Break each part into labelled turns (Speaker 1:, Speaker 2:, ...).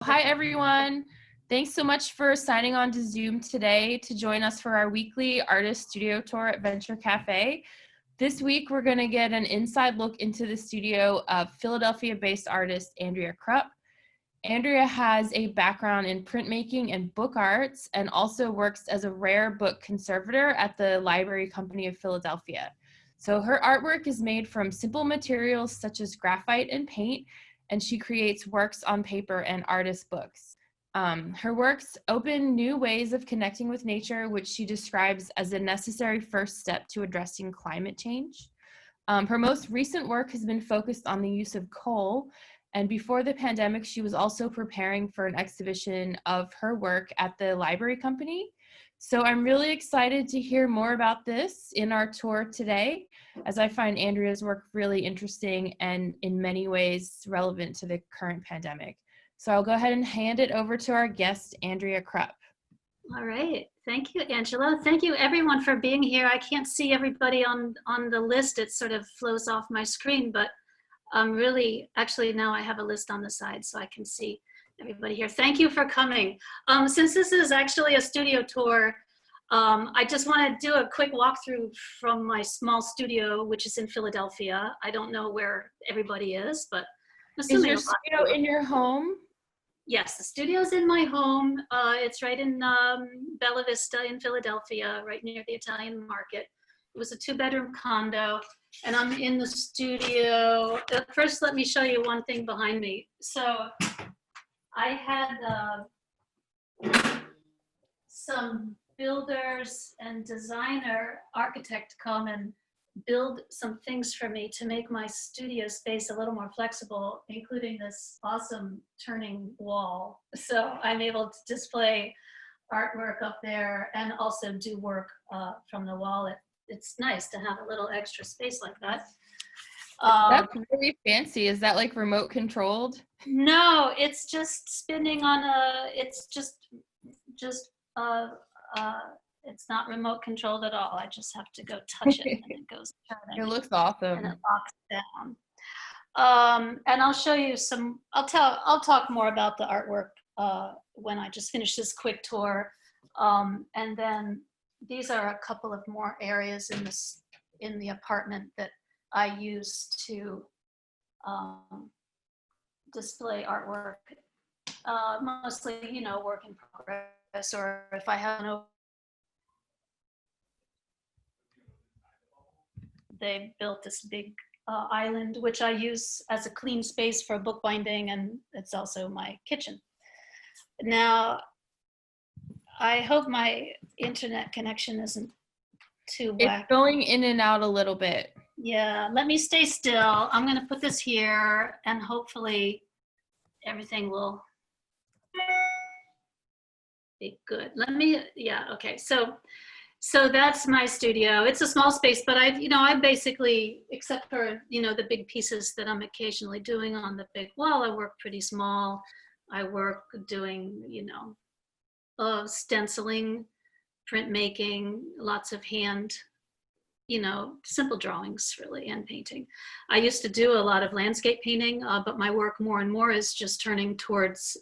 Speaker 1: hi everyone. Thanks so much for signing on to Zoom today to join us for our weekly artist studio tour at Venture Cafe. This week, we're gonna get an inside look into the studio of Philadelphia-based artist Andrea Krupp. Andrea has a background in printmaking and book arts and also works as a rare book conservator at the Library Company of Philadelphia. So her artwork is made from simple materials such as graphite and paint, and she creates works on paper and artist books. Her works open new ways of connecting with nature, which she describes as a necessary first step to addressing climate change. Her most recent work has been focused on the use of coal, and before the pandemic, she was also preparing for an exhibition of her work at the Library Company. So I'm really excited to hear more about this in our tour today, as I find Andrea's work really interesting and in many ways relevant to the current pandemic. So I'll go ahead and hand it over to our guest, Andrea Krupp.
Speaker 2: All right, thank you, Angela. Thank you everyone for being here. I can't see everybody on the list. It sort of flows off my screen, but actually now I have a list on the side so I can see everybody here. Thank you for coming. Since this is actually a studio tour, I just want to do a quick walkthrough from my small studio, which is in Philadelphia. I don't know where everybody is, but
Speaker 1: is your studio in your home?
Speaker 2: Yes, the studio's in my home. It's right in Bella Vista in Philadelphia, right near the Italian market. It was a 2-bedroom condo, and I'm in the studio. First, let me show you one thing behind me. So I had some builders and designer architect come and build some things for me to make my studio space a little more flexible, including this awesome turning wall. So I'm able to display artwork up there and also do work from the wall. It's nice to have a little extra space like that.
Speaker 1: That's really fancy. Is that like remote controlled?
Speaker 2: No, it's just spinning on it's not remote controlled at all. I just have to go touch it and it goes turning.
Speaker 1: It looks awesome.
Speaker 2: And it locks down. And I'll show you I'll talk more about the artwork when I just finish this quick tour. And then these are a couple of more areas in the apartment that I use to display artwork. Mostly, work in progress, or if I have they built this big island, which I use as a clean space for bookbinding, and it's also my kitchen. Now, I hope my internet connection isn't too whack.
Speaker 1: It's going in and out a little bit.
Speaker 2: Yeah, let me stay still. I'm gonna put this here and hopefully everything will be good. Okay. So that's my studio. It's a small space, but I basically, except for, the big pieces that I'm occasionally doing on the big wall, I work pretty small. I work doing, stenciling, printmaking, lots of hand, simple drawings really, and painting. I used to do a lot of landscape painting, but my work more and more is just turning towards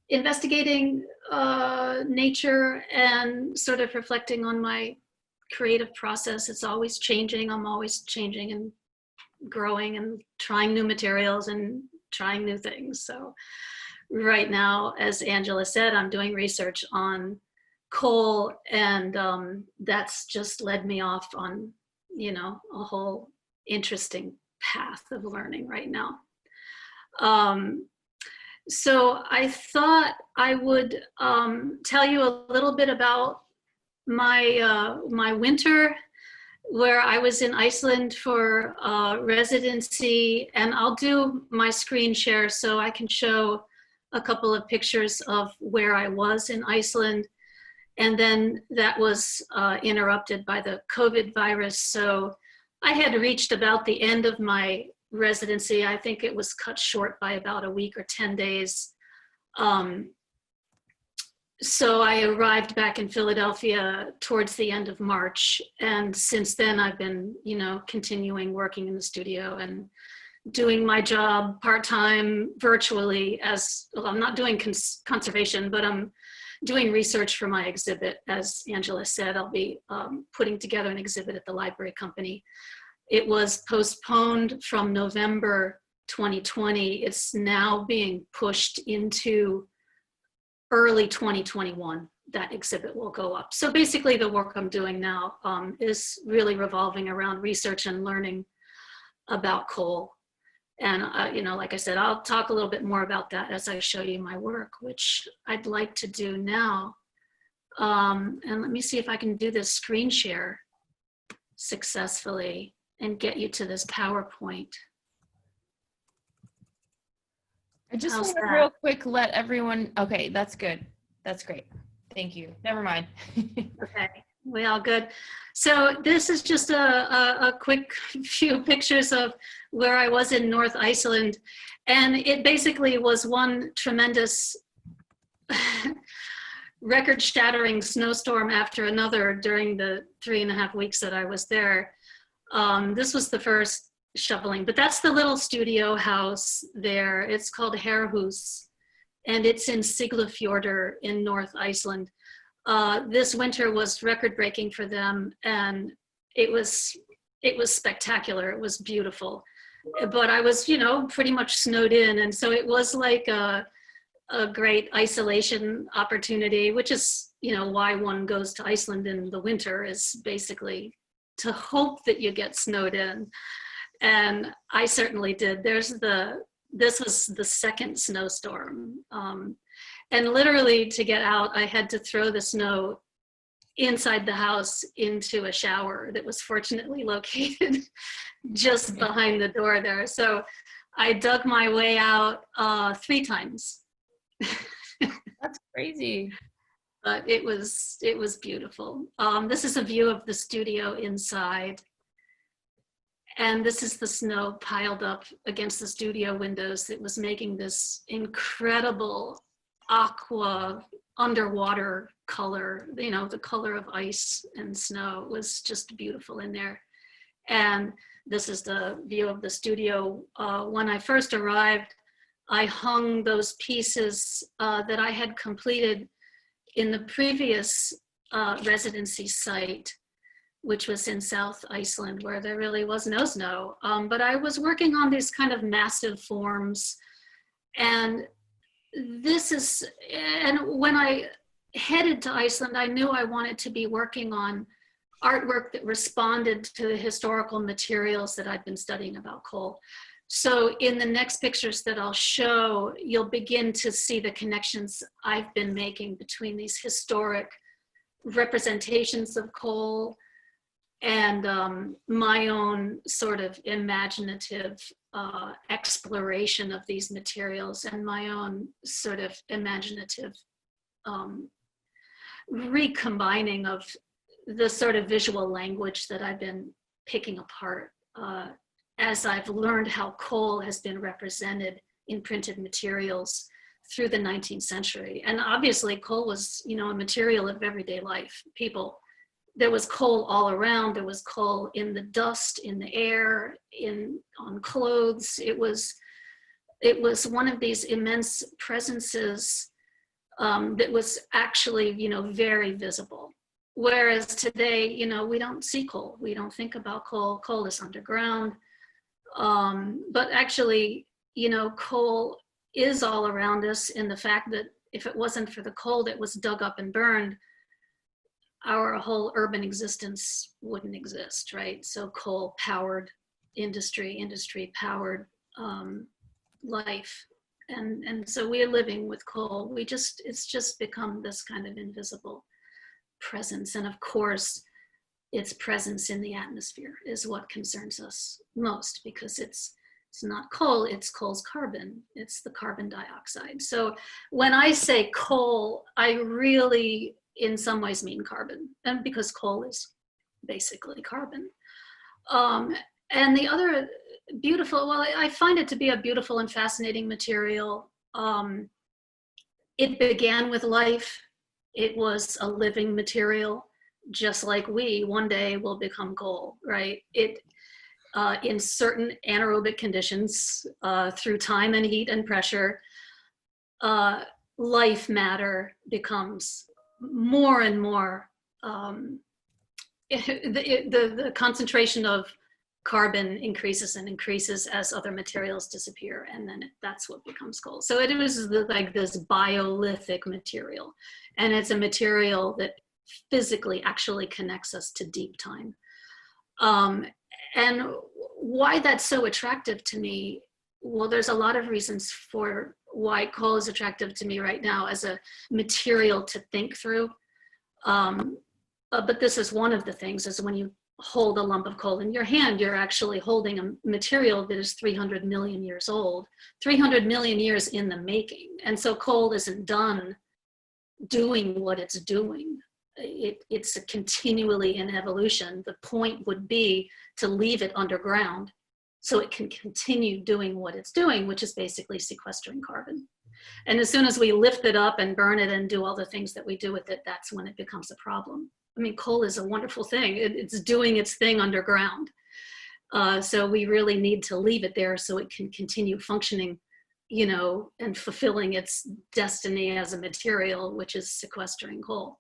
Speaker 2: investigating nature and sort of reflecting on my creative process. It's always changing. I'm always changing and growing and trying new materials and trying new things. So right now, as Angela said, I'm doing research on coal, and that's just led me off on, a whole interesting path of learning right now. So I thought I would tell you a little bit about my winter, where I was in Iceland for residency, and I'll do my screen share so I can show a couple of pictures of where I was in Iceland. And then that was interrupted by the COVID virus. So I had reached about the end of my residency. I think it was cut short by about a week or 10 days. So I arrived back in Philadelphia towards the end of March. And since then I've been, continuing working in the studio and doing my job part-time virtually as, well, I'm not doing conservation, but I'm doing research for my exhibit. As Angela said, I'll be putting together an exhibit at the library company. It was postponed from November 2020. It's now being pushed into early 2021. That exhibit will go up. So basically the work I'm doing now is really revolving around research and learning about coal. And, you know, like I said, I'll talk a little bit more about that as I show you my work, which I'd like to do now. And let me see if I can do this screen share successfully and get you to this PowerPoint.
Speaker 1: I just want to real quick let everyone, okay, that's good. That's great. Thank you. Never mind.
Speaker 2: Okay, we all good. So this is just a quick few pictures of where I was in North Iceland. And it basically was one tremendous record-shattering snowstorm after another during the 3.5 weeks that I was there. This was the first shoveling, but that's the little studio house there. It's called Herhus, and it's in Siglufjordur in North Iceland. This winter was record-breaking for them, and it was spectacular. It was beautiful, but I was, you know, pretty much snowed in, and so it was like a great isolation opportunity, which is, you know, why one goes to Iceland in the winter, is basically to hope that you get snowed in. And I certainly did. This was the second snowstorm. And literally to get out, I had to throw the snow inside the house into a shower that was fortunately located just behind the door there. So I dug my way out 3 times.
Speaker 1: That's crazy.
Speaker 2: But it was beautiful. This is a view of the studio inside. And this is the snow piled up against the studio windows that was making this incredible aqua underwater color, you know, the color of ice and snow. It was just beautiful in there. And this is the view of the studio. When I first arrived, I hung those pieces that I had completed in the previous residency site, which was in South Iceland, where there really was no snow. But I was working on these kind of massive forms. And when I headed to Iceland, I knew I wanted to be working on artwork that responded to the historical materials that I'd been studying about coal. So in the next pictures that I'll show, you'll begin to see the connections I've been making between these historic representations of coal and my own sort of imaginative exploration of these materials, and my own sort of imaginative recombining of the sort of visual language that I've been picking apart as I've learned how coal has been represented in printed materials through the 19th century. And obviously coal was, you know, a material of everyday life. There was coal all around. There was coal in the dust, in the air, on clothes. It was one of these immense presences that was actually, you know, very visible. Whereas today, you know, we don't see coal. We don't think about coal. Coal is underground. But actually, you know, coal is all around us in the fact that if it wasn't for the coal that was dug up and burned, our whole urban existence wouldn't exist, right? So coal powered industry powered life. And so we are living with coal. It's just become this kind of invisible presence. And of course, its presence in the atmosphere is what concerns us most, because it's not coal, it's coal's carbon. It's the carbon dioxide. So when I say coal, I really, in some ways, mean carbon, and because coal is basically carbon. And the other beautiful, well, I find it to be a beautiful and fascinating material. It began with life. It was a living material, just like we one day will become coal, right? in certain anaerobic conditions through time and heat and pressure, life matter becomes more and more, the concentration of carbon increases and increases as other materials disappear, and then that's what becomes coal. So it was like this biolithic material, and it's a material that physically actually connects us to deep time. And why that's so attractive to me, well, there's a lot of reasons for why coal is attractive to me right now as a material to think through. But this is one of the things, is when you hold a lump of coal in your hand, you're actually holding a material that is 300 million years old, 300 million years in the making. And so coal isn't done doing what it's doing. It's continually in evolution. The point would be to leave it underground so it can continue doing what it's doing, which is basically sequestering carbon. And as soon as we lift it up and burn it and do all the things that we do with it, that's when it becomes a problem. I mean, coal is a wonderful thing. It's doing its thing underground. So we really need to leave it there so it can continue functioning, you know, and fulfilling its destiny as a material, which is sequestering coal.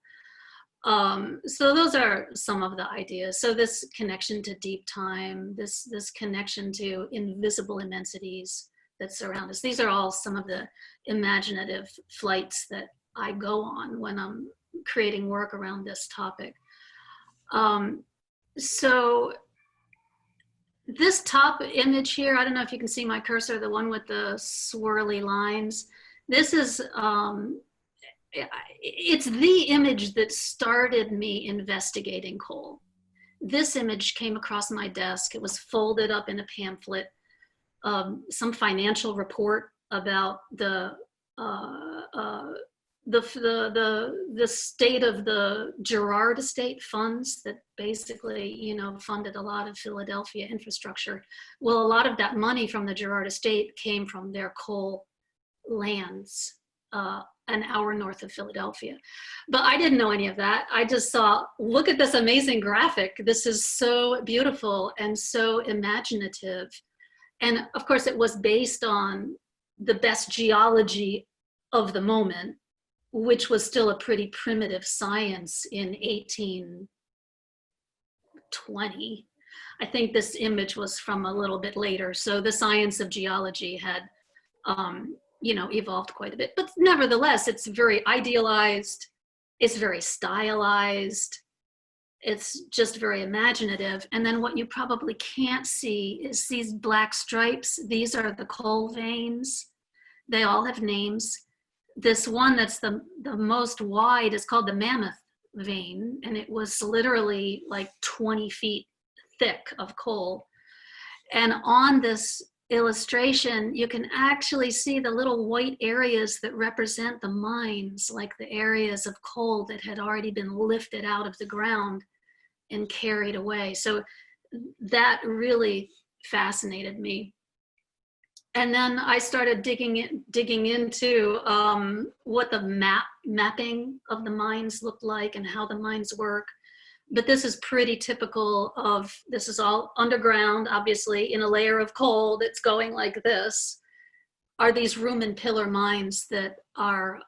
Speaker 2: So those are some of the ideas. So this connection to deep time, this connection to invisible immensities that surround us. These are all some of the imaginative flights that I go on when I'm creating work around this topic. So this top image here, I don't know if you can see my cursor, the one with the swirly lines. This is, it's the image that started me investigating coal. This image came across my desk. It was folded up in a pamphlet, some financial report about the state of the Girard estate funds that basically, you know, funded a lot of Philadelphia infrastructure. Well, a lot of that money from the Girard estate came from their coal lands, an hour north of Philadelphia. But I didn't know any of that. I just saw, look at this amazing graphic. This is so beautiful and so imaginative. And of course, it was based on the best geology of the moment, which was still a pretty primitive science in 1820. I think this image was from a little bit later. So the science of geology had, you know, evolved quite a bit. But nevertheless, it's very idealized. It's very stylized. It's just very imaginative. And then what you probably can't see is these black stripes. These are the coal veins. They all have names. This one that's the most wide is called the Mammoth vein, and it was literally like 20 feet thick of coal. And on this illustration, you can actually see the little white areas that represent the mines, like the areas of coal that had already been lifted out of the ground and carried away. So that really fascinated me. And then I started digging into what the mapping of the mines looked like and how the mines work. But this is pretty typical of, this is all underground, obviously, in a layer of coal that's going like this, are these room and pillar mines that are,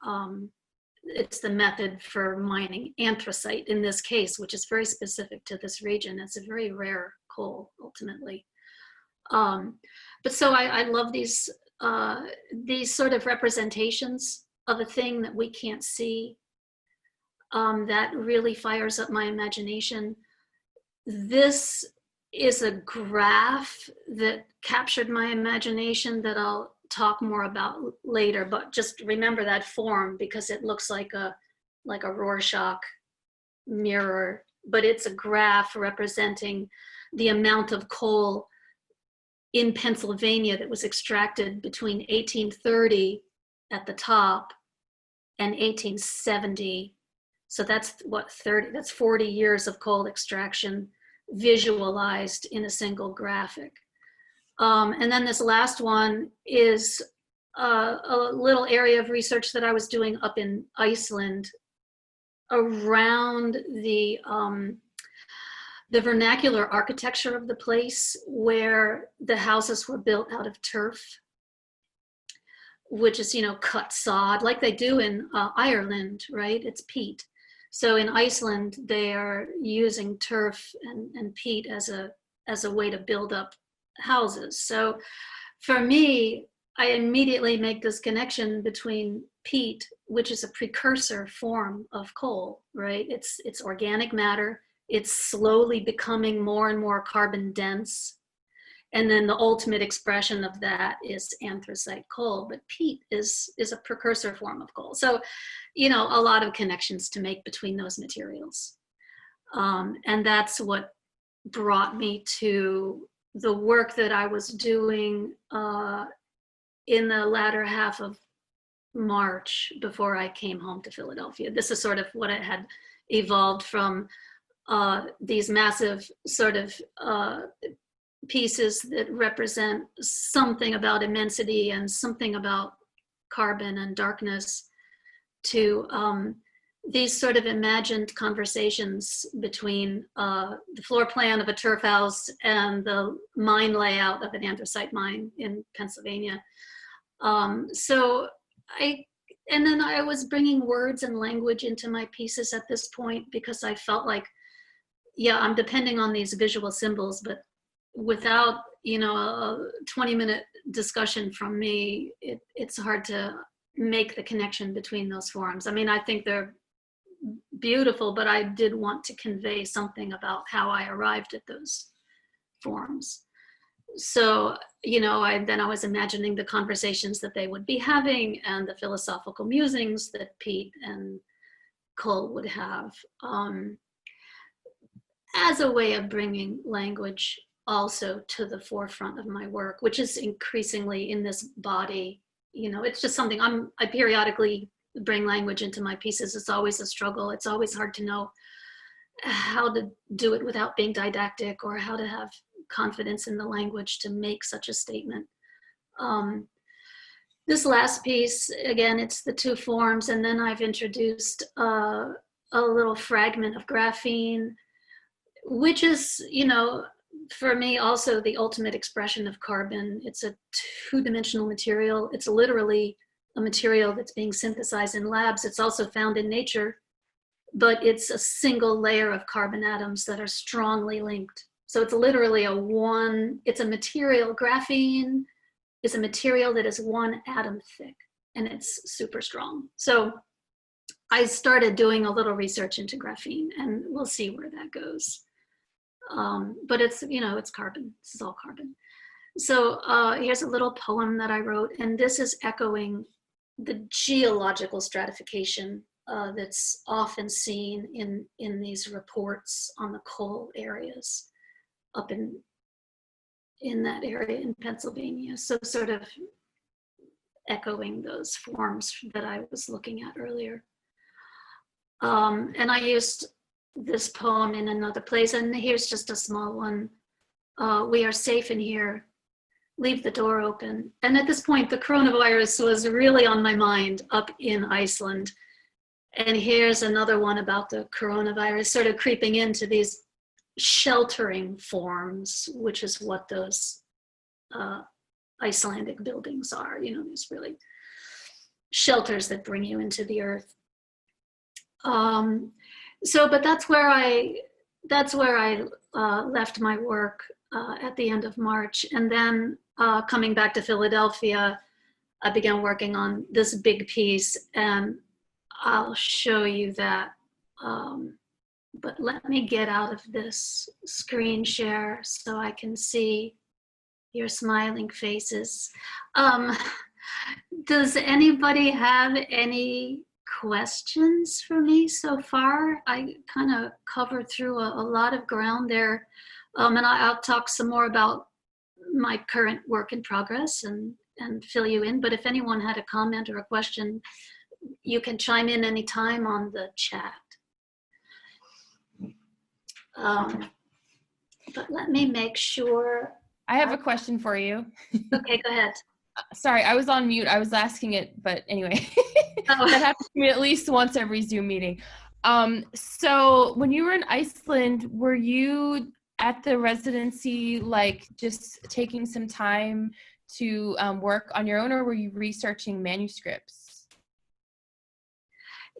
Speaker 2: it's the method for mining anthracite in this case, which is very specific to this region. It's a very rare coal, ultimately. But so I love these sort of representations of a thing that we can't see. That really fires up my imagination. This is a graph that captured my imagination that I'll talk more about later, but just remember that form because it looks like a Rorschach mirror, but it's a graph representing the amount of coal in Pennsylvania that was extracted between 1830 at the top and 1870. So that's what, 40 years of coal extraction visualized in a single graphic. And then this last one is a little area of research that I was doing up in Iceland around the the vernacular architecture of the place, where the houses were built out of turf, which is, cut sod like they do in Ireland, right? It's peat. So in Iceland, they are using turf and peat as a way to build up houses. So for me, I immediately make this connection between peat, which is a precursor form of coal, right? It's organic matter. It's slowly becoming more and more carbon dense. And then the ultimate expression of that is anthracite coal, but peat is a precursor form of coal. So, a lot of connections to make between those materials. And that's what brought me to the work that I was doing in the latter half of March before I came home to Philadelphia. This is sort of what it had evolved from these massive sort of pieces that represent something about immensity and something about carbon and darkness to these sort of imagined conversations between the floor plan of a turf house and the mine layout of an anthracite mine in Pennsylvania. And then I was bringing words and language into my pieces at this point because I felt like, yeah, I'm depending on these visual symbols, but without, a 20-minute discussion from me, it's hard to make the connection between those forms. I mean, I think they're beautiful, but I did want to convey something about how I arrived at those forms. So, I was imagining the conversations that they would be having and the philosophical musings that Pete and Cole would have as a way of bringing language also to the forefront of my work, which is increasingly in this body. It's just something I periodically bring language into my pieces. It's always a struggle. It's always hard to know how to do it without being didactic or how to have confidence in the language to make such a statement. This last piece, again, it's the two forms, and then I've introduced a little fragment of graphene, which is, for me also the ultimate expression of carbon. It's a two-dimensional material. It's literally a material that's being synthesized in labs. It's also found in nature, but it's a single layer of carbon atoms that are strongly linked. So it's literally it's a material, graphene is a material that is one atom thick, and it's super strong. So I started doing a little research into graphene, and we'll see where that goes. But it's, it's carbon. This is all carbon. So here's a little poem that I wrote, and this is echoing the geological stratification that's often seen in these reports on the coal areas up in that area in Pennsylvania. So sort of echoing those forms that I was looking at earlier. And I used this poem in another place, and here's just a small one. We are safe in here. Leave the door open. And at this point, the coronavirus was really on my mind up in Iceland. And here's another one about the coronavirus sort of creeping into these sheltering forms, which is what those Icelandic buildings are, these really shelters that bring you into the earth. But that's where I left my work at the end of March. And then coming back to Philadelphia, I began working on this big piece, and I'll show you that. But let me get out of this screen share so I can see your smiling faces. Does anybody have any questions for me so far? I kind of covered through a lot of ground there. And I'll talk some more about my current work in progress and fill you in. But if anyone had a comment or a question, you can chime in anytime on the chat. But let me make sure.
Speaker 1: I have a question for you.
Speaker 2: Okay, go ahead.
Speaker 1: Sorry, I was on mute. I was asking it, but anyway. That happens to me at least once every Zoom meeting. So when you were in Iceland, were you at the residency, like just taking some time to work on your own, or were you researching manuscripts?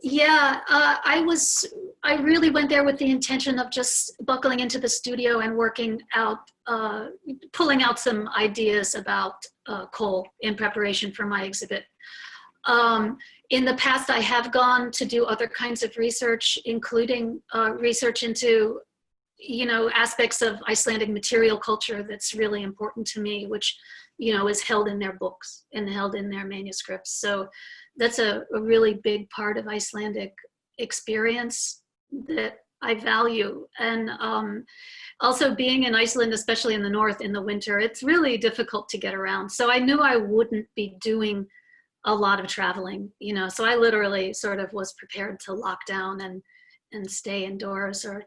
Speaker 2: Yeah, I really went there with the intention of just buckling into the studio and working out, pulling out some ideas about coal in preparation for my exhibit. Um, in the past, I have gone to do other kinds of research, including research into, aspects of Icelandic material culture that's really important to me, which, is held in their books and held in their manuscripts. So that's a really big part of Icelandic experience that I value. And also being in Iceland, especially in the north in the winter, it's really difficult to get around. So I knew I wouldn't be doing a lot of traveling, so I literally sort of was prepared to lock down and stay indoors, or,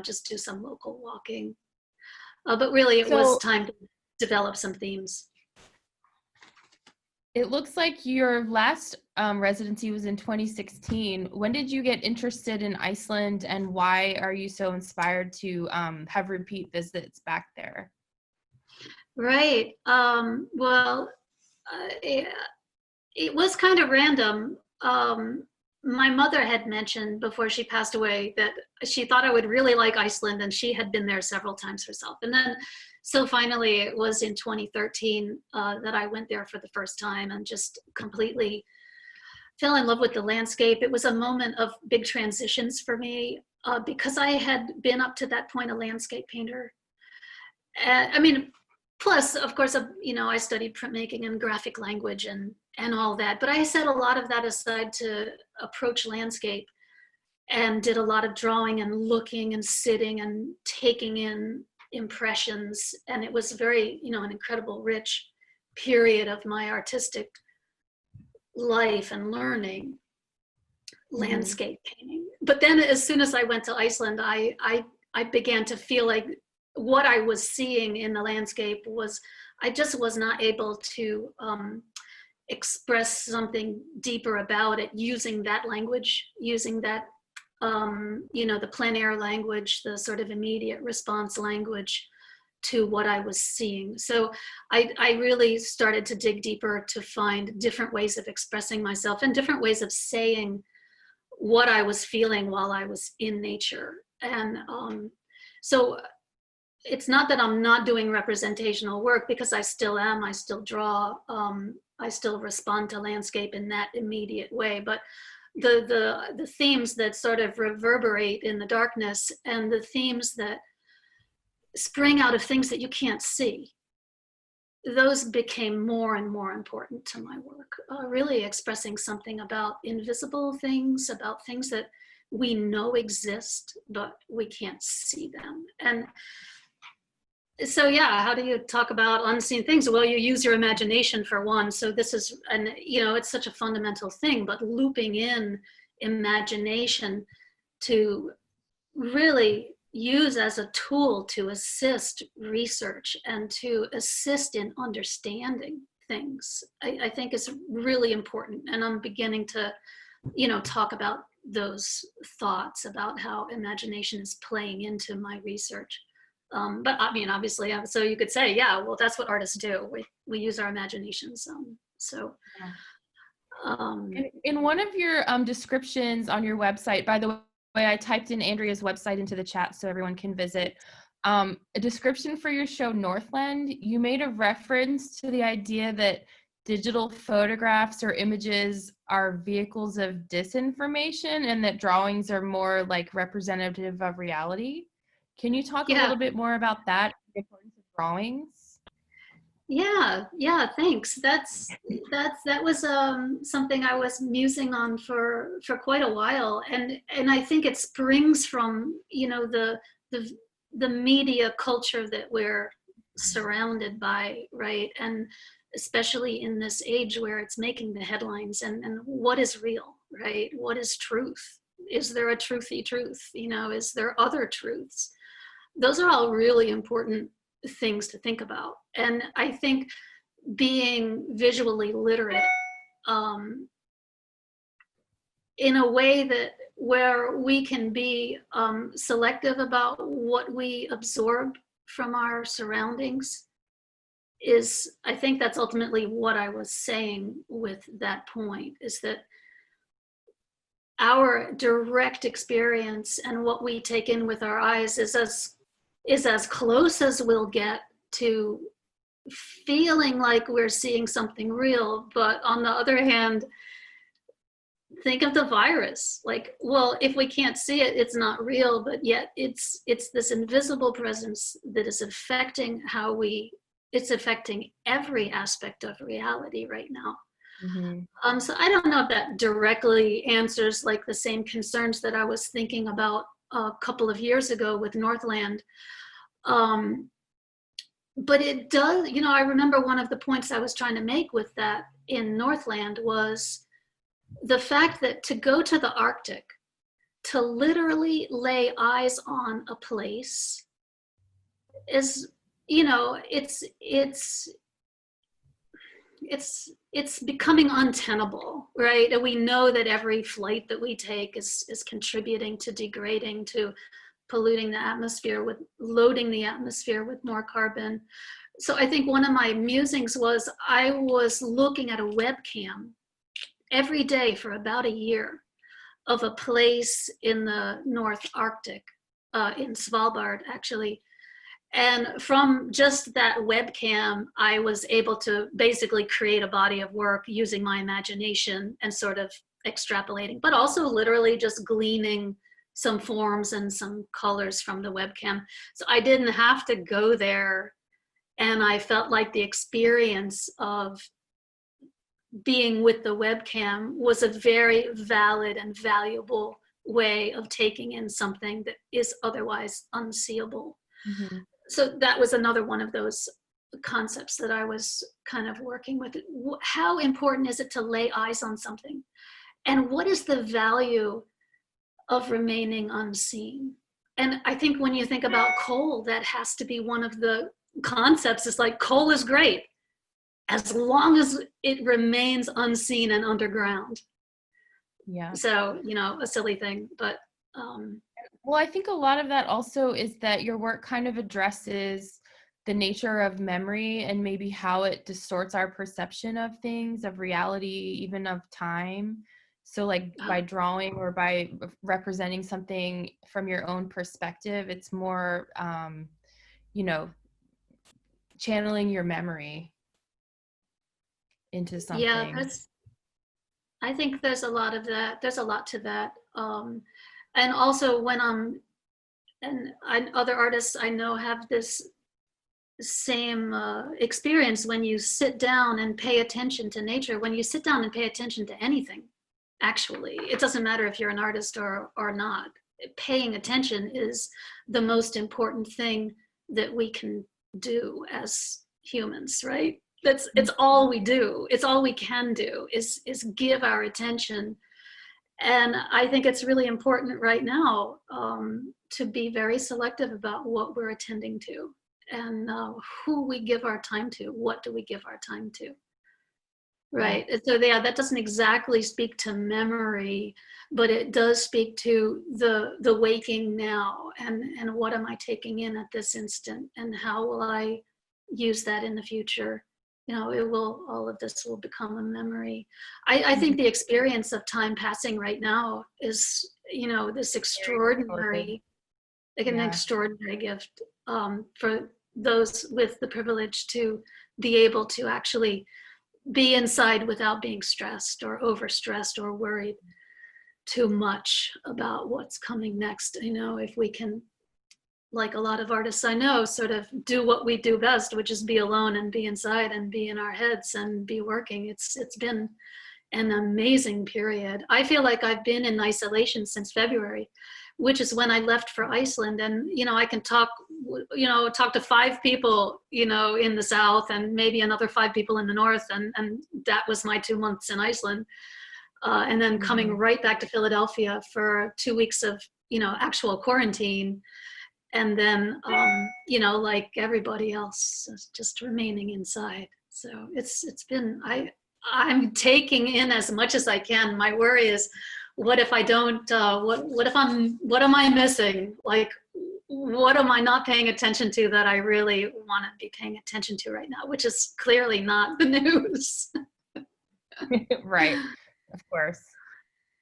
Speaker 2: just do some local walking. But really it was
Speaker 1: So
Speaker 2: time to develop some themes.
Speaker 1: it looks like your last residency was in 2016. When did you get interested in Iceland, and why are you so inspired to have repeat visits back there?
Speaker 2: Right. Well, it, it was kind of random. My mother had mentioned before she passed away that she thought I would really like Iceland, and she had been there several times herself. And then, so finally, it was in 2013 that I went there for the first time and just completely fell in love with the landscape. It was a moment of big transitions for me because I had been up to that point a landscape painter. I mean, plus, of course, I studied printmaking and graphic language and all that. But I set a lot of that aside to approach landscape, and did a lot of drawing and looking and sitting and taking in impressions. And it was very, an incredible, rich period of my artistic life and learning,
Speaker 1: Mm-hmm.
Speaker 2: landscape painting. But then as soon as I went to Iceland, I began to feel like what I was seeing in the landscape was, I just was not able to express something deeper about it using that language, using that, the plein air language, the sort of immediate response language to what I was seeing. So I really started to dig deeper to find different ways of expressing myself and different ways of saying what I was feeling while I was in nature. And so it's not that I'm not doing representational work, because I still am. I still draw. I still respond to landscape in that immediate way. But the themes that sort of reverberate in the darkness, and the themes that spring out of things that you can't see, those became more and more important to my work. Really expressing something about invisible things, about things that we know exist, but we can't see them. And so, yeah, how do you talk about unseen things? Well, you use your imagination for one. So this is, and it's such a fundamental thing, but looping in imagination to really use as a tool to assist research and to assist in understanding things, I think is really important. And I'm beginning to, talk about those thoughts about how imagination is playing into my research. But I mean, obviously, so you could say, yeah, well, that's what artists do. We use our imaginations. So.
Speaker 1: Yeah.
Speaker 2: Um,
Speaker 1: In one of your descriptions on your website, by the way, I typed in Andrea's website into the chat so everyone can visit. A description for your show Northland, you made a reference to the idea that digital photographs or images are vehicles of disinformation, and that drawings are more like representative of reality. Can you talk a
Speaker 2: yeah,
Speaker 1: little bit more about that, the importance of drawings?
Speaker 2: yeah, thanks. That was something I was musing on for quite a while, and I think it springs from the the media culture that we're surrounded by, right? And especially in this age where it's making the headlines, and what is real, right? What is truth? Is there a truthy truth? Is there other truths? Those are all really important things to think about. And I think being visually literate, um, in a way that where we can be selective about what we absorb from our surroundings is, I think that's ultimately what I was saying with that point, is that our direct experience and what we take in with our eyes is as close as we'll get to feeling like we're seeing something real. But on the other hand, think of the virus. Like, well, if we can't see it, it's not real, but yet it's this invisible presence that is affecting it's affecting every aspect of reality right now.
Speaker 1: Mm-hmm.
Speaker 2: So I don't know if that directly answers like the same concerns that I was thinking about a couple of years ago with Northland. But it does, I remember one of the points I was trying to make with that in Northland was the fact that to go to the Arctic, to literally lay eyes on a place is, it's becoming untenable, right? And we know that every flight that we take is contributing to degrading, to polluting the atmosphere, with loading the atmosphere with more carbon. So I think one of my musings was I was looking at a webcam every day for about a year of a place in the North Arctic, in Svalbard, actually. And from just that webcam, I was able to basically create a body of work using my imagination and sort of extrapolating, but also literally just gleaning some forms and some colors from the webcam. So I didn't have to go there. And I felt like the experience of being with the webcam was a very valid and valuable way of taking in something that is otherwise unseeable.
Speaker 1: Mm-hmm.
Speaker 2: So that was another one of those concepts that I was kind of working with. How important is it to lay eyes on something? And what is the value of remaining unseen? And I think when you think about coal, that has to be one of the concepts. It's like, coal is great as long as it remains unseen and underground.
Speaker 1: Yeah.
Speaker 2: So, a silly thing, but
Speaker 1: well, I think a lot of that also is that your work kind of addresses the nature of memory and maybe how it distorts our perception of things, of reality, even of time. So like by drawing or by representing something from your own perspective, it's more, channeling your memory into something.
Speaker 2: yeah, I think there's a lot of that. There's a lot to that. And also when other artists I know have this same experience. When you sit down and pay attention to nature, when you sit down and pay attention to anything, actually, it doesn't matter if you're an artist or not, paying attention is the most important thing that we can do as humans, right? It's all we do. It's all we can do is give our attention. And I think it's really important right now to be very selective about what we're attending to and who we give our time to. What do we give our time to? Right. So yeah, that doesn't exactly speak to memory, but it does speak to the waking now and what am I taking in at this instant and how will I use that in the future? All of this will become a memory. I think the experience of time passing right now is, this extraordinary, like an extraordinary gift for those with the privilege to be able to actually be inside without being stressed or overstressed or worried too much about what's coming next. If we can, like a lot of artists I know, sort of do what we do best, which is be alone and be inside and be in our heads and be working. It's been an amazing period. I feel like I've been in isolation since February, which is when I left for Iceland. And, I can talk to 5 people, in the South and maybe another 5 people in the North. And that was my 2 months in Iceland. And then coming right back to Philadelphia for 2 weeks of, actual quarantine. And then, like everybody else, just remaining inside. So it's been, I'm taking in as much as I can. My worry is, what if I don't, what am I missing? Like, what am I not paying attention to that I really want to be paying attention to right now, which is clearly not the news.
Speaker 1: Right, of course.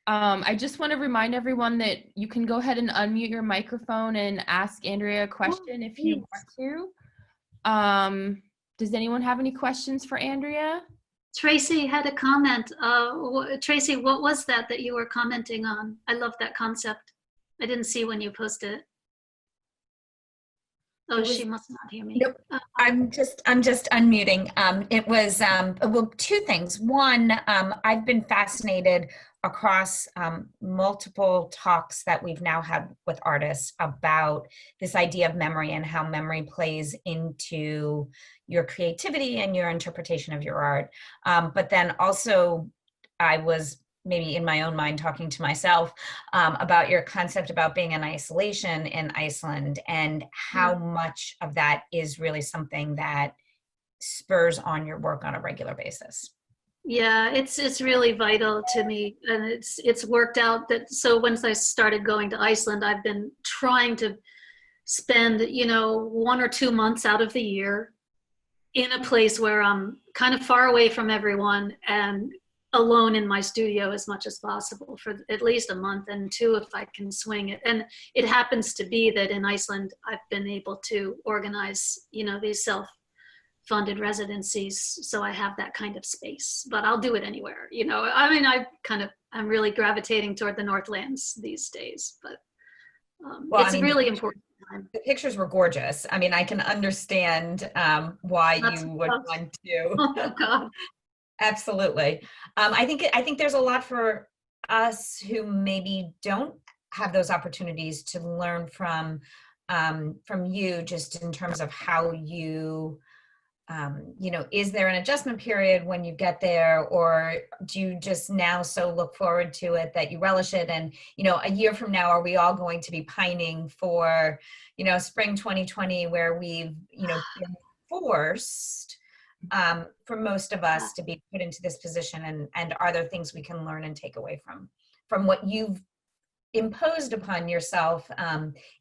Speaker 1: I just want to remind everyone that you can go ahead and unmute your microphone and ask Andrea a question if you want to. Does anyone have any questions for Andrea?
Speaker 2: Tracy had a comment. Tracy, what was that you were commenting on? I love that concept. I didn't see when you posted it. Oh, she must not hear me.
Speaker 3: Nope. I'm just unmuting. It was well, two things. One, I've been fascinated across multiple talks that we've now had with artists about this idea of memory and how memory plays into your creativity and your interpretation of your art. But then also, I was maybe in my own mind talking to myself about your concept about being in isolation in Iceland and how much of that is really something that spurs on your work on a regular basis.
Speaker 2: Yeah, it's really vital to me, and it's worked out that, so once I started going to Iceland, I've been trying to spend 1 or 2 months out of the year in a place where I'm kind of far away from everyone and alone in my studio as much as possible for at least a month, and 2 if I can swing it. And it happens to be that in Iceland I've been able to organize these self-funded residencies, so I have that kind of space. But I'll do it anywhere. I mean, I'm really gravitating toward the Northlands these days, but well, it's really important.
Speaker 3: The pictures were gorgeous. I mean, I can understand why you would want to.
Speaker 2: Oh God.
Speaker 3: Absolutely. I think there's a lot for us who maybe don't have those opportunities to learn from you, just in terms of how you, is there an adjustment period when you get there, or do you just now so look forward to it that you relish it? And, a year from now, are we all going to be pining for, spring 2020, where we've, been forced for most of us to be put into this position, and are there things we can learn and take away from what you've imposed upon yourself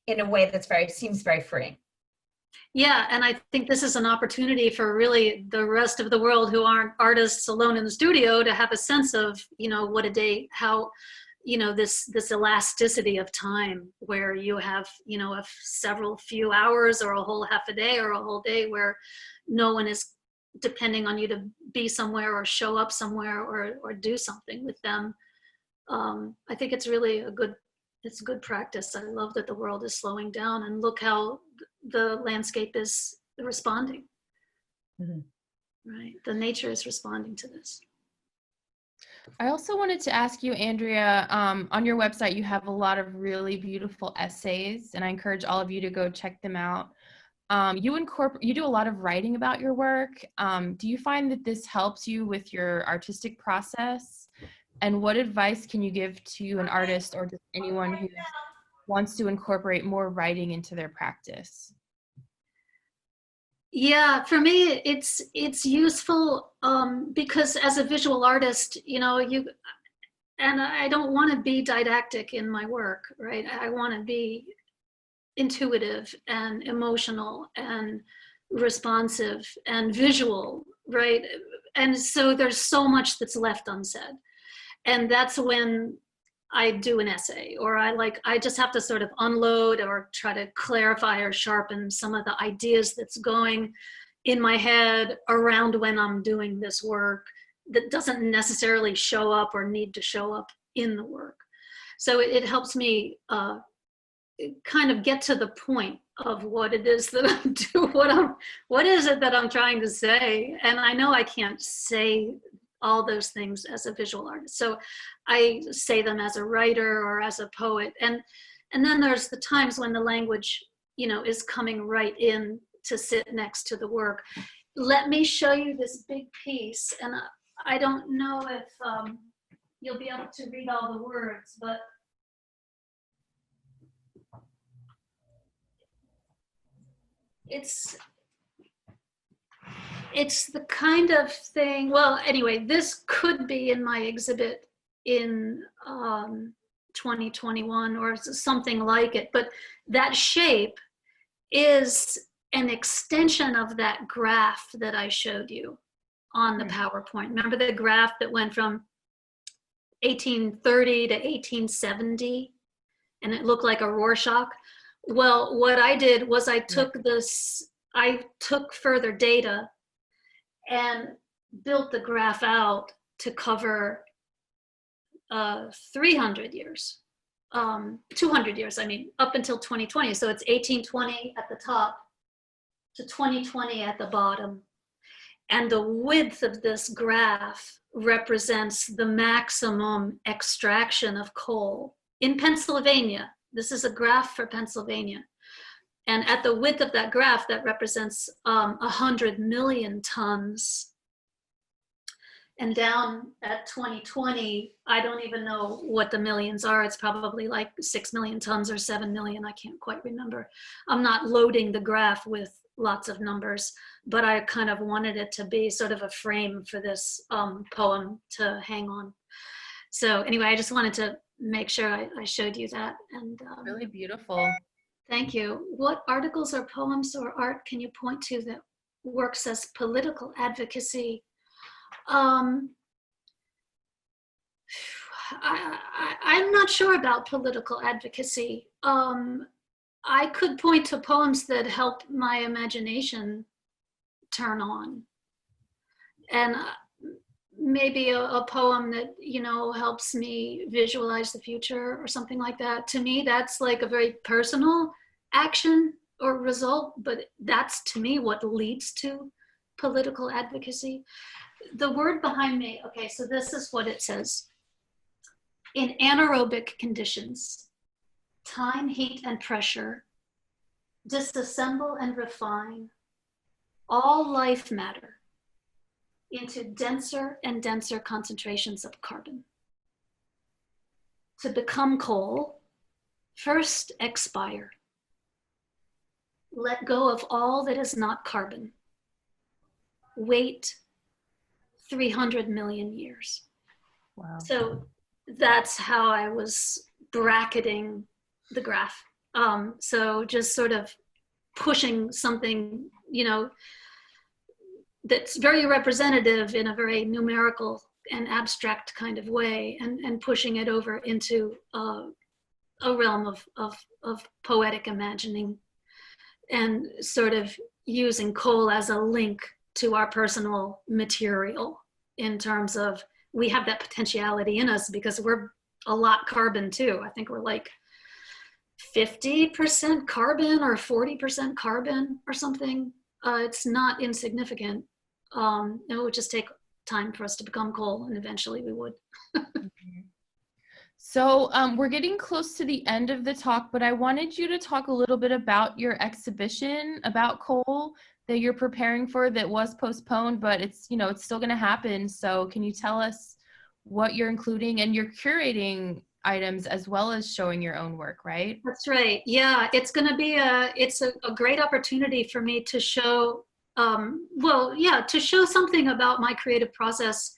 Speaker 3: in a way that seems very freeing?
Speaker 2: Yeah, and I think this is an opportunity for really the rest of the world who aren't artists alone in the studio to have a sense of what a day, how this elasticity of time, where you have several few hours or a whole half a day or a whole day where no one is depending on you to be somewhere or show up somewhere or do something with them. I think it's really it's good practice. I love that the world is slowing down, and look how the landscape is responding. Mm-hmm. Right, the nature is responding to this.
Speaker 1: I also wanted to ask you, Andrea, on your website, you have a lot of really beautiful essays, and I encourage all of you to go check them out. You do a lot of writing about your work. Do you find that this helps you with your artistic process? And what advice can you give to an artist or just anyone who wants to incorporate more writing into their practice?
Speaker 2: Yeah, for me, it's useful because as a visual artist, and I don't want to be didactic in my work, right? I want to be intuitive and emotional and responsive and visual, right? And so there's so much that's left unsaid. And that's when I do an essay, or I just have to sort of unload or try to clarify or sharpen some of the ideas that's going in my head around when I'm doing this work that doesn't necessarily show up or need to show up in the work. So it helps me kind of get to the point of what it is that I'm doing, what is it that I'm trying to say? And I know I can't say all those things as a visual artist, so I say them as a writer or as a poet. And then there's the times when the language, is coming right in to sit next to the work. Let me show you this big piece, and I don't know if you'll be able to read all the words, but it's the kind of thing, well, anyway, this could be in my exhibit in 2021 or something like it. But that shape is an extension of that graph that I showed you on the PowerPoint. Remember the graph that went from 1830 to 1870 and it looked like a Rorschach? Well, what I did was I took further data and built the graph out to cover 300 years, 200 years, I mean, up until 2020. So it's 1820 at the top to 2020 at the bottom. And the width of this graph represents the maximum extraction of coal in Pennsylvania. This is a graph for Pennsylvania. And at the width of that graph, that represents 100 million tons. And down at 2020, I don't even know what the millions are. It's probably like 6 million tons or 7 million. I can't quite remember. I'm not loading the graph with lots of numbers, but I kind of wanted it to be sort of a frame for this poem to hang on. So anyway, I just wanted to make sure I showed you that. And
Speaker 1: really beautiful.
Speaker 2: Thank you. What articles or poems or art can you point to that works as political advocacy? I'm not sure about political advocacy. I could point to poems that help my imagination turn on. And maybe a poem that, you know, helps me visualize the future or something like that. To me, that's like a very personal action or result, but that's to me what leads to political advocacy. The word behind me, okay, so this is what it says. In anaerobic conditions, time, heat, and pressure disassemble and refine all life matter into denser and denser concentrations of carbon. To become coal, first expire. Let go of all that is not carbon. Wait 300 million years.
Speaker 1: Wow.
Speaker 2: So that's how I was bracketing the graph. So just sort of pushing something, you know, that's very representative in a very numerical and abstract kind of way, and pushing it over into a realm of poetic imagining, and sort of using coal as a link to our personal material in terms of we have that potentiality in us because we're a lot carbon too. I think we're like 50% carbon or 40% carbon or something. It's not insignificant. It would just take time for us to become coal, and eventually we would.
Speaker 1: So we're getting close to the end of the talk, but I wanted you to talk a little bit about your exhibition about coal that you're preparing for that was postponed, but it's, you know, it's still going to happen. So can you tell us what you're including? And you're curating items as well as showing your own work, right?
Speaker 2: That's right. Yeah, it's going to be a great opportunity for me to show, to show something about my creative process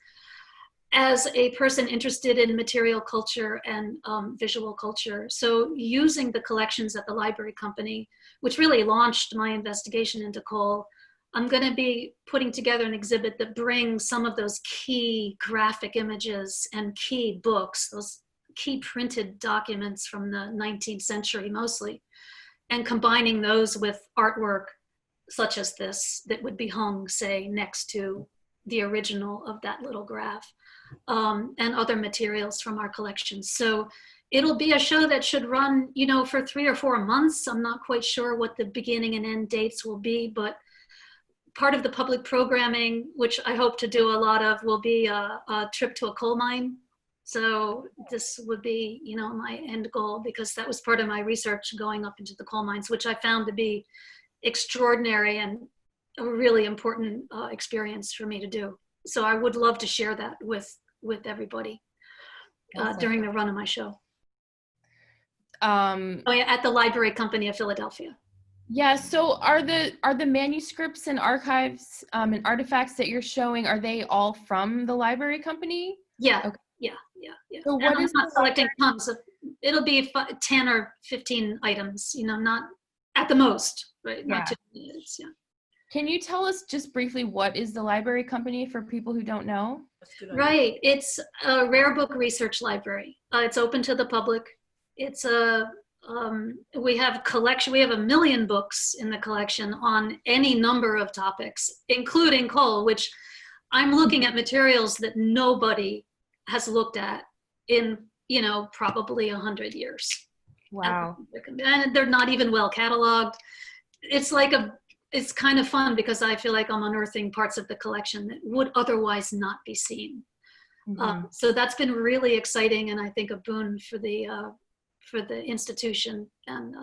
Speaker 2: as a person interested in material culture and visual culture. So using the collections at the library company, which really launched my investigation into coal, I'm going to be putting together an exhibit that brings some of those key graphic images and key books, those key printed documents from the 19th century mostly, and combining those with artwork such as this that would be hung, say, next to the original of that little graph, and other materials from our collections. So it'll be a show that should run, you know, for 3 or 4 months. I'm not quite sure what the beginning and end dates will be, but part of the public programming, which I hope to do a lot of, will be a trip to a coal mine. So this would be, you know, my end goal, because that was part of my research going up into the coal mines, which I found to be extraordinary and a really important experience for me to do. So I would love to share that with everybody during the run of my show. At the Library Company of Philadelphia.
Speaker 1: Yeah, so are the manuscripts and archives and artifacts that you're showing, are they all from the library company?
Speaker 2: Yeah,
Speaker 1: okay.
Speaker 2: Yeah.
Speaker 1: So
Speaker 2: And
Speaker 1: what
Speaker 2: I'm
Speaker 1: is
Speaker 2: not
Speaker 1: the
Speaker 2: selecting tons of, it'll be 10 or 15 items, not at the most, right?
Speaker 1: Yeah.
Speaker 2: Not too many minutes, yeah.
Speaker 1: Can you tell us just briefly what is the library company for people who don't know?
Speaker 2: Right, it's a rare book research library. It's open to the public. It's we have collection, we have 1 million books in the collection on any number of topics, including coal, which I'm looking at materials that nobody has looked at in, probably 100 years.
Speaker 1: Wow.
Speaker 2: And they're not even well cataloged. It's kind of fun because I feel like I'm unearthing parts of the collection that would otherwise not be seen. So that's been really exciting, and I think a boon for the institution. And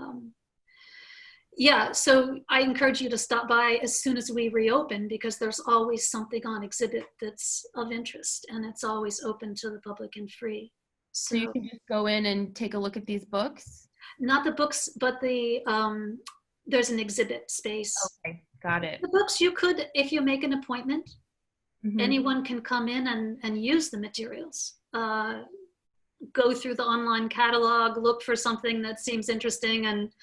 Speaker 2: yeah, so I encourage you to stop by as soon as we reopen, because there's always something on exhibit that's of interest, and it's always open to the public and free.
Speaker 1: So you can just go in and take a look at these books?
Speaker 2: Not the books, but there's an exhibit space.
Speaker 1: Okay, got it.
Speaker 2: The books you could, if you make an appointment,
Speaker 1: Mhm.
Speaker 2: anyone can come in and use the materials. Go through the online catalog, look for something that seems interesting, and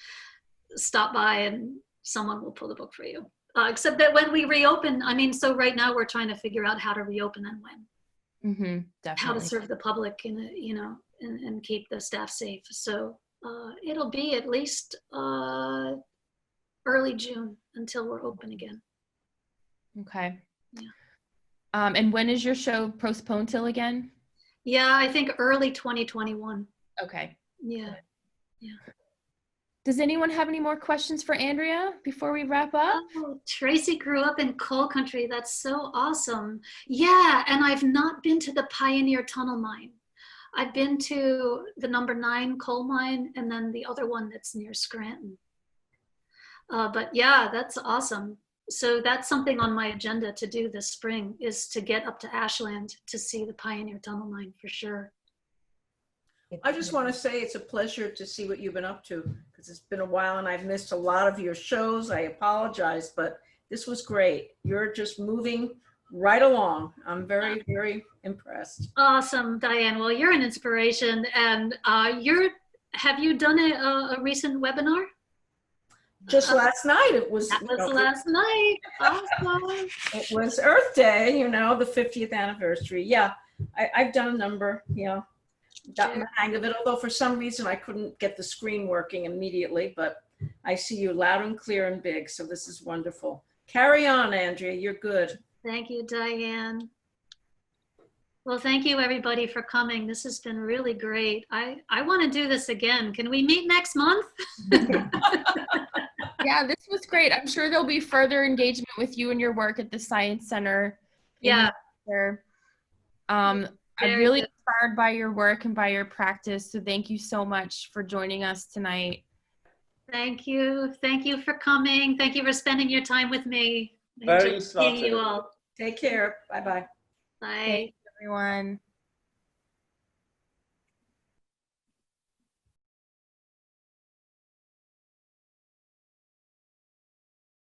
Speaker 2: stop by and someone will pull the book for you. Except that when we reopen, so right now we're trying to figure out how to reopen and when.
Speaker 1: Definitely.
Speaker 2: How to serve the public and keep the staff safe. So it'll be at least early June until we're open again.
Speaker 1: Okay.
Speaker 2: Yeah.
Speaker 1: And when is your show postponed till again?
Speaker 2: Yeah, I think early 2021.
Speaker 1: Okay.
Speaker 2: Yeah.
Speaker 1: Good.
Speaker 2: Yeah.
Speaker 1: Does anyone have any more questions for Andrea before we wrap up?
Speaker 2: Oh, Tracy grew up in coal country. That's so awesome. Yeah, and I've not been to the Pioneer Tunnel Mine. I've been to the number 9 coal mine, and then the other one that's near Scranton. But yeah, that's awesome. So that's something on my agenda to do this spring, is to get up to Ashland to see the Pioneer Tunnel Mine for sure.
Speaker 4: I just want to say it's a pleasure to see what you've been up to, because it's been a while and I've missed a lot of your shows. I apologize, but this was great. You're just moving right along. I'm very, very impressed.
Speaker 2: Awesome, Diane. Well, you're an inspiration, and have you done a recent webinar?
Speaker 4: Just last night, it was,
Speaker 2: That was last night. Awesome.
Speaker 4: it was Earth Day, the 50th anniversary. Yeah, I've done a number, gotten the hang of it, although for some reason I couldn't get the screen working immediately, but I see you loud and clear and big, so this is wonderful. Carry on, Andrea, you're good.
Speaker 2: Thank you, Diane. Well, thank you everybody for coming. This has been really great. I want to do this again. Can we meet next month?
Speaker 1: Yeah, this was great. I'm sure there'll be further engagement with you and your work at the Science Center.
Speaker 2: Yeah.
Speaker 1: I'm
Speaker 2: Very
Speaker 1: really
Speaker 2: good.
Speaker 1: inspired by your work and by your practice. So thank you so much for joining us tonight.
Speaker 2: Thank you. Thank you for coming. Thank you for spending your time with me.
Speaker 5: Very
Speaker 2: Enjoyed seeing you
Speaker 5: exciting.
Speaker 2: all.
Speaker 4: Take care. Bye-bye.
Speaker 2: Bye.
Speaker 1: Thanks, everyone.